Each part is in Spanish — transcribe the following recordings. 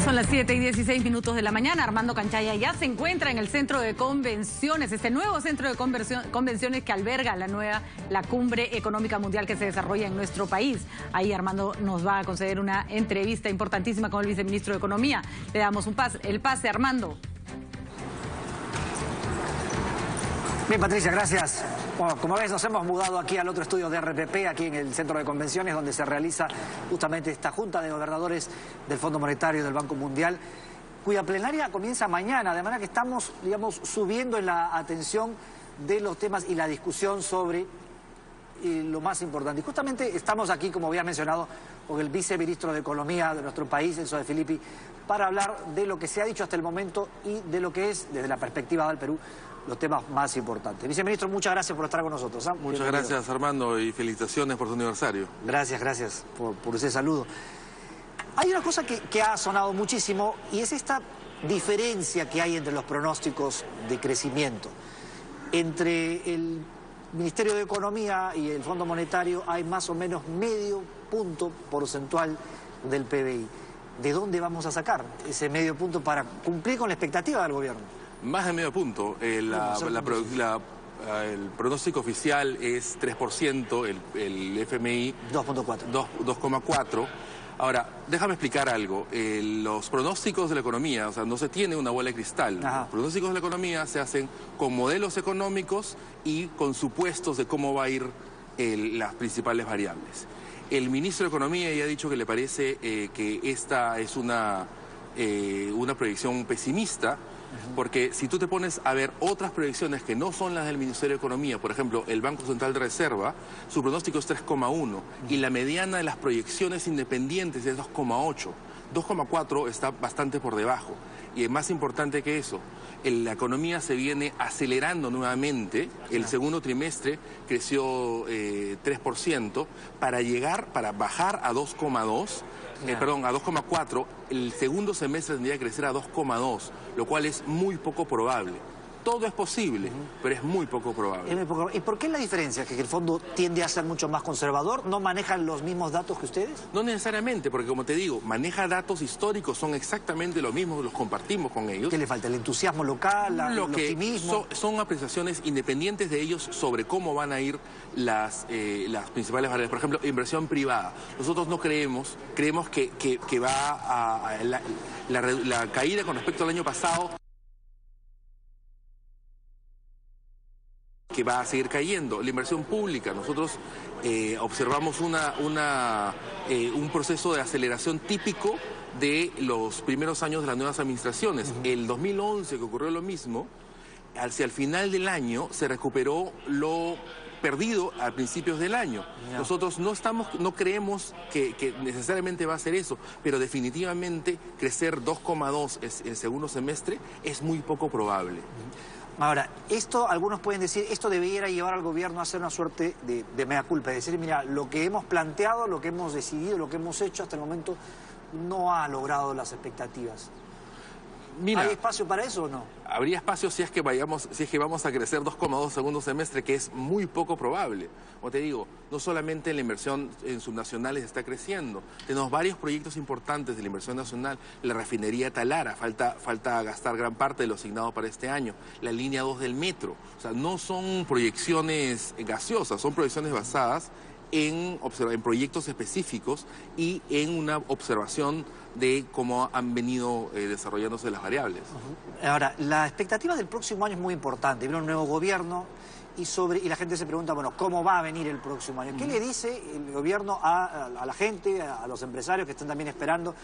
Son las 7:16 de la mañana. Armando Canchaya ya se encuentra en el centro de convenciones, este nuevo centro de convenciones que alberga la cumbre económica mundial que se desarrolla en nuestro país. Ahí Armando nos va a conceder una entrevista importantísima con el viceministro de Economía. Le damos el pase, Armando. Bien, Patricia, gracias. Bueno, como ves, nos hemos mudado aquí al otro estudio de RPP, aquí en el centro de convenciones, donde se realiza justamente esta junta de gobernadores del Fondo Monetario y del Banco Mundial, cuya plenaria comienza mañana, de manera que estamos, digamos, subiendo en la atención de los temas y la discusión sobre lo más importante. Y justamente estamos aquí, como había mencionado, con el viceministro de Economía de nuestro país, Enzo De Filippi, para hablar de lo que se ha dicho hasta el momento y de lo que es, desde la perspectiva del Perú, los temas más importantes. Viceministro, muchas gracias por estar con nosotros. Muchas gracias, Armando, y felicitaciones por su aniversario. Gracias por ese saludo. Hay una cosa que ha sonado muchísimo y es esta diferencia que hay entre los pronósticos de crecimiento. Entre el Ministerio de Economía y el Fondo Monetario hay más o menos medio punto porcentual del PBI. ¿De dónde vamos a sacar ese medio punto para cumplir con la expectativa del gobierno? Más de medio punto. El pronóstico oficial es 3%, el FMI 2,4%. Ahora, déjame explicar algo. Los pronósticos de la economía, o sea, no se tiene una bola de cristal. Ajá. Los pronósticos de la economía se hacen con modelos económicos y con supuestos de cómo va a ir las principales variables. El ministro de Economía ya ha dicho que le parece que esta es una proyección pesimista, porque si tú te pones a ver otras proyecciones que no son las del Ministerio de Economía, por ejemplo, el Banco Central de Reserva, su pronóstico es 3,1 y la mediana de las proyecciones independientes es 2,8. 2,4 está bastante por debajo. Y es más importante que eso, la economía se viene acelerando nuevamente. El segundo trimestre creció 3% para bajar a 2,2. A 2,4, el segundo semestre tendría que crecer a 2,2, lo cual es muy poco probable. Todo es posible, pero es muy poco probable. ¿Y por qué la diferencia? ¿Que el fondo tiende a ser mucho más conservador? ¿No manejan los mismos datos que ustedes? No necesariamente, porque como te digo, maneja datos históricos, son exactamente los mismos, los compartimos con ellos. ¿Qué le falta? ¿El entusiasmo local, el optimismo? Son apreciaciones independientes de ellos sobre cómo van a ir las principales variables. Por ejemplo, inversión privada. Nosotros no creemos que va a la caída con respecto al año pasado, que va a seguir cayendo. La inversión pública, nosotros observamos un proceso de aceleración típico de los primeros años de las nuevas administraciones. El 2011, que ocurrió lo mismo, hacia el final del año se recuperó lo perdido a principios del año. Nosotros no creemos que necesariamente va a ser eso, pero definitivamente crecer 2,2 el segundo semestre es muy poco probable. Ahora, algunos pueden decir, esto debiera llevar al gobierno a hacer una suerte de mea culpa, es decir, mira, lo que hemos planteado, lo que hemos decidido, lo que hemos hecho hasta el momento no ha logrado las expectativas. Mira, ¿hay espacio para eso o no? Habría espacio si es que vamos a crecer 2,2 segundo semestre, que es muy poco probable. Como te digo, no solamente la inversión en subnacionales está creciendo, tenemos varios proyectos importantes de la inversión nacional, la refinería Talara, falta gastar gran parte de lo asignado para este año, la línea 2 del metro, o sea, no son proyecciones gaseosas, son proyecciones basadas en proyectos específicos y en una observación de cómo han venido desarrollándose las variables. Ahora, la expectativa del próximo año es muy importante. Viene un nuevo gobierno y la gente se pregunta, bueno, ¿cómo va a venir el próximo año? ¿Qué le dice el gobierno a la gente, a los empresarios que están también esperando?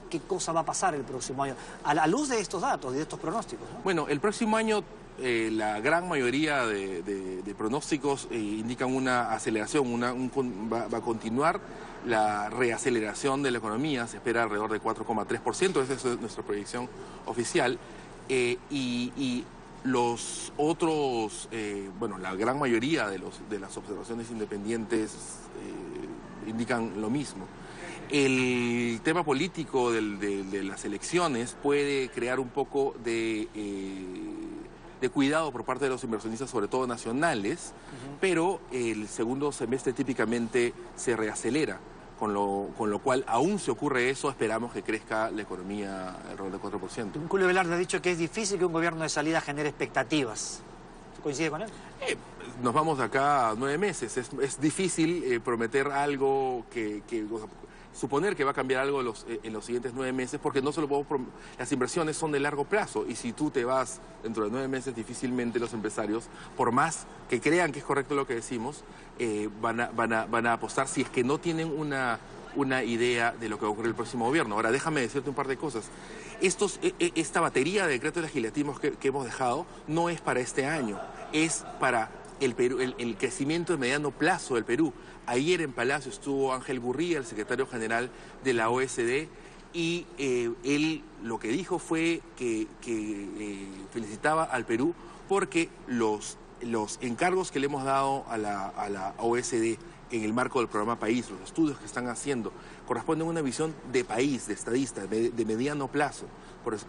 ¿Qué cosa va a pasar el próximo año? A la luz de estos datos, de estos pronósticos, ¿no? Bueno, el próximo año la gran mayoría de pronósticos indican una aceleración, va a continuar la reaceleración de la economía, se espera alrededor de 4,3%, esa es nuestra proyección oficial, y los otros, bueno, la gran mayoría de las observaciones independientes indican lo mismo. El tema político de las elecciones puede crear un poco de cuidado por parte de los inversionistas, sobre todo nacionales, pero el segundo semestre típicamente se reacelera. con lo cual, aún si ocurre eso, esperamos que crezca la economía alrededor del 4%. Julio Velarde ha dicho que es difícil que un gobierno de salida genere expectativas. ¿Coincide con él? Nos vamos de acá a 9 meses. Es difícil prometer algo suponer que va a cambiar algo en los siguientes 9 meses, porque no se lo podemos las inversiones son de largo plazo, y si tú te vas dentro de 9 meses, difícilmente los empresarios, por más que crean que es correcto lo que decimos, van a apostar si es que no tienen una idea de lo que va a ocurrir el próximo gobierno. Ahora, déjame decirte un par de cosas. Esta batería de decretos legislativos que hemos dejado no es para este año, es para el crecimiento de mediano plazo del Perú. Ayer en Palacio estuvo Ángel Gurría, el secretario general de la OECD, y él lo que dijo fue que felicitaba al Perú porque los encargos que le hemos dado a la OECD en el marco del programa País, los estudios que están haciendo, corresponden a una visión de país, de estadista, de mediano plazo. Por eso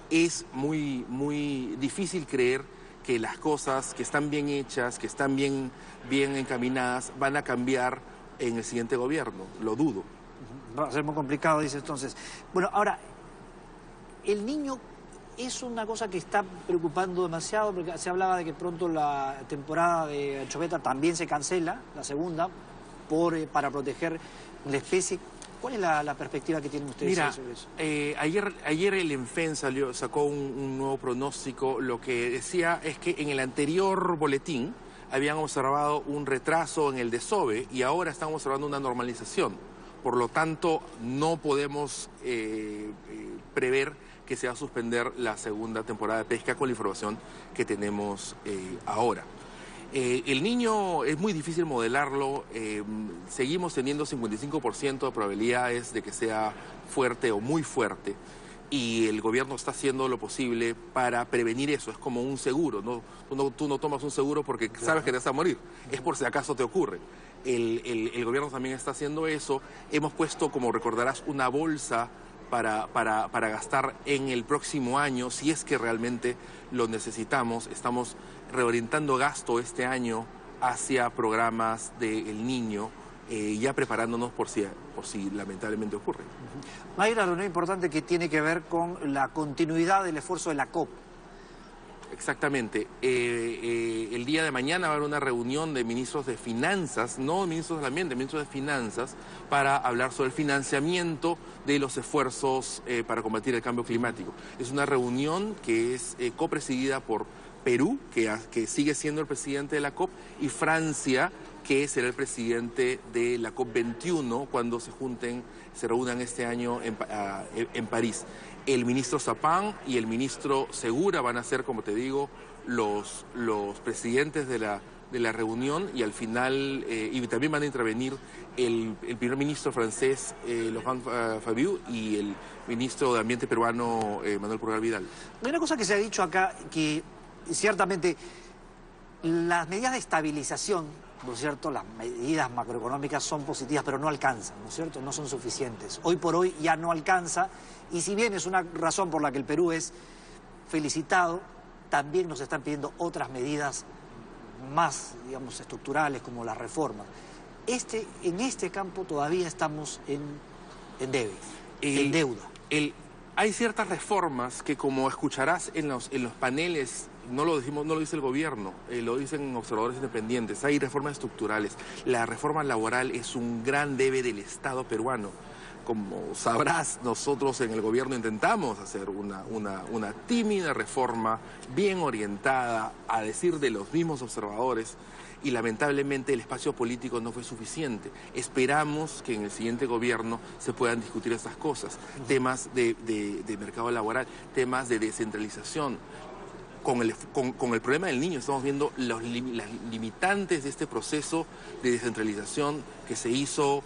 es muy difícil creer que las cosas que están bien hechas, que están bien encaminadas, van a cambiar en el siguiente gobierno. Lo dudo. Va a ser muy complicado, dice entonces. Bueno, ahora, el niño es una cosa que está preocupando demasiado, porque se hablaba de que pronto la temporada de anchoveta también se cancela, la segunda, para proteger la especie. ¿Cuál es la perspectiva que tienen ustedes sobre eso? Ayer el ENFEN sacó un nuevo pronóstico. Lo que decía es que en el anterior boletín habían observado un retraso en el desove y ahora están observando una normalización. Por lo tanto, no podemos prever que se va a suspender la segunda temporada de pesca con la información que tenemos ahora. El niño es muy difícil modelarlo, seguimos teniendo 55% de probabilidades de que sea fuerte o muy fuerte, y el gobierno está haciendo lo posible para prevenir eso. Es como un seguro, ¿no? Tú no tomas un seguro porque sabes que te vas a morir, es por si acaso te ocurre. El gobierno también está haciendo eso. Hemos puesto, como recordarás, una bolsa para gastar en el próximo año, si es que realmente lo necesitamos. Estamos reorientando gasto este año hacia programas del niño, ya preparándonos por si lamentablemente ocurre. Hay una reunión importante que tiene que ver con la continuidad del esfuerzo de la COP. Exactamente. El día de mañana va a haber una reunión de ministros de finanzas, no ministros del ambiente, ministros de finanzas, para hablar sobre el financiamiento de los esfuerzos para combatir el cambio climático. Es una reunión que es copresidida por Perú, que sigue siendo el presidente de la COP, y Francia, que será el presidente de la COP21 cuando se reúnan este año en París. El ministro Sapin y el ministro Segura van a ser, como te digo, los presidentes de la reunión, y al final, y también van a intervenir el primer ministro francés, Laurent Fabius, y el ministro de Ambiente peruano, Manuel Purgar Vidal. Hay una cosa que se ha dicho acá, que ciertamente las medidas de estabilización, ¿no es cierto?, las medidas macroeconómicas son positivas, pero no alcanzan, ¿no es cierto?, no son suficientes. Hoy por hoy ya no alcanza, y si bien es una razón por la que el Perú es felicitado, también nos están pidiendo otras medidas más, digamos, estructurales, como las reformas. En este campo todavía estamos en deuda. Hay ciertas reformas que, como escucharás en los paneles, no lo dice el gobierno, lo dicen observadores independientes. Hay reformas estructurales. La reforma laboral es un gran debe del Estado peruano. Como sabrás, nosotros en el gobierno intentamos hacer una tímida reforma bien orientada, a decir de los mismos observadores, y lamentablemente el espacio político no fue suficiente. Esperamos que en el siguiente gobierno se puedan discutir estas cosas, temas de mercado laboral, temas de descentralización. Con el problema del niño estamos viendo las limitantes de este proceso de descentralización que se hizo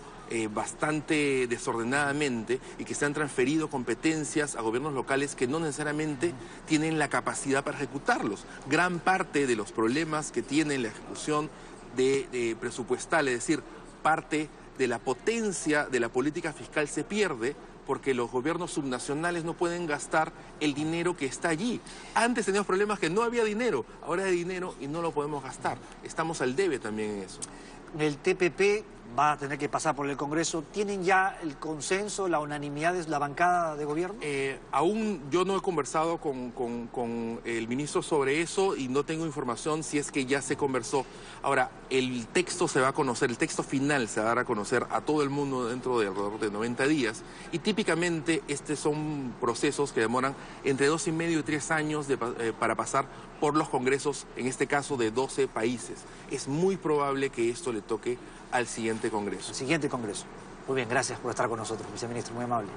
bastante desordenadamente, y que se han transferido competencias a gobiernos locales que no necesariamente tienen la capacidad para ejecutarlos. Gran parte de los problemas que tiene la ejecución de presupuestal, es decir, parte de la potencia de la política fiscal, se pierde porque los gobiernos subnacionales no pueden gastar el dinero que está allí. Antes teníamos problemas que no había dinero, ahora hay dinero y no lo podemos gastar. Estamos al debe también en eso. El TPP va a tener que pasar por el Congreso. ¿Tienen ya el consenso, la unanimidad de la bancada de gobierno? Aún yo no he conversado con el ministro sobre eso y no tengo información si es que ya se conversó. Ahora, el texto se va a conocer, el texto final se va a dar a conocer a todo el mundo dentro de alrededor de 90 días y típicamente estos son procesos que demoran entre 2 y medio y 3 años para pasar por los congresos, en este caso de 12 países. Es muy probable que esto le toque al siguiente Congreso. El siguiente Congreso. Muy bien, gracias por estar con nosotros, viceministro, muy amable.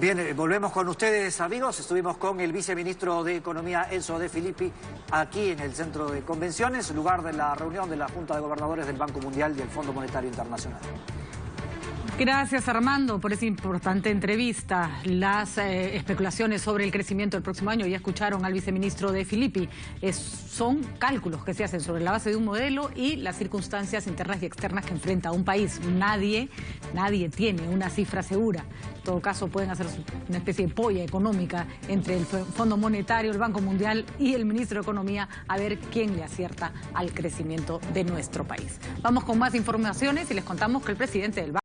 Bien, volvemos con ustedes, amigos. Estuvimos con el viceministro de Economía, Enzo De Filippi, aquí en el Centro de Convenciones, lugar de la reunión de la Junta de Gobernadores del Banco Mundial y del Fondo Monetario Internacional. Gracias, Armando, por esa importante entrevista. Las especulaciones sobre el crecimiento del próximo año, ya escucharon al viceministro De Filippi, son cálculos que se hacen sobre la base de un modelo y las circunstancias internas y externas que enfrenta un país. Nadie tiene una cifra segura. En todo caso, pueden hacer una especie de polla económica entre el Fondo Monetario, el Banco Mundial y el ministro de Economía a ver quién le acierta al crecimiento de nuestro país. Vamos con más informaciones y les contamos que el presidente del Banco